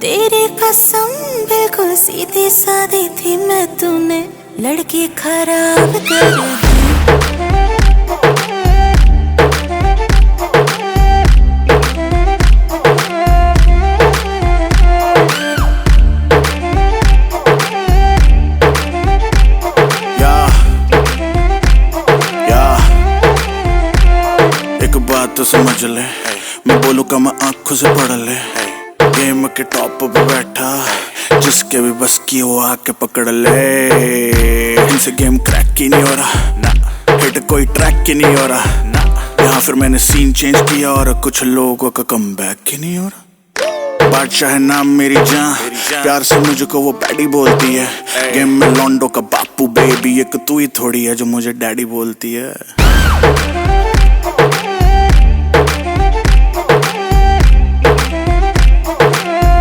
तेरी कसम बिल्कुल सीधी सादी थी मैं, तूने लड़की खराब कर दी। एक बात तो समझ ले, मैं बोलूँ का मैं आंखों से पढ़ ले। गेम के टॉप पे बैठा, जिसके भी बस की वो आके पकड़ ले। इनसे गेम क्रैक ही नहीं हो रहा ना, हिट कोई ट्रैक ही नहीं हो रहा ना। यहाँ फिर मैंने सीन चेंज किया और कुछ लोगों का कमबैक ही नहीं हो रहा। बादशाह है नाम मेरी जान, प्यार से मुझको वो डैडी बोलती है। गेम में लॉन्डो का बापू बेबी, एक तू ही थोड़ी है जो मुझे डैडी बोलती है।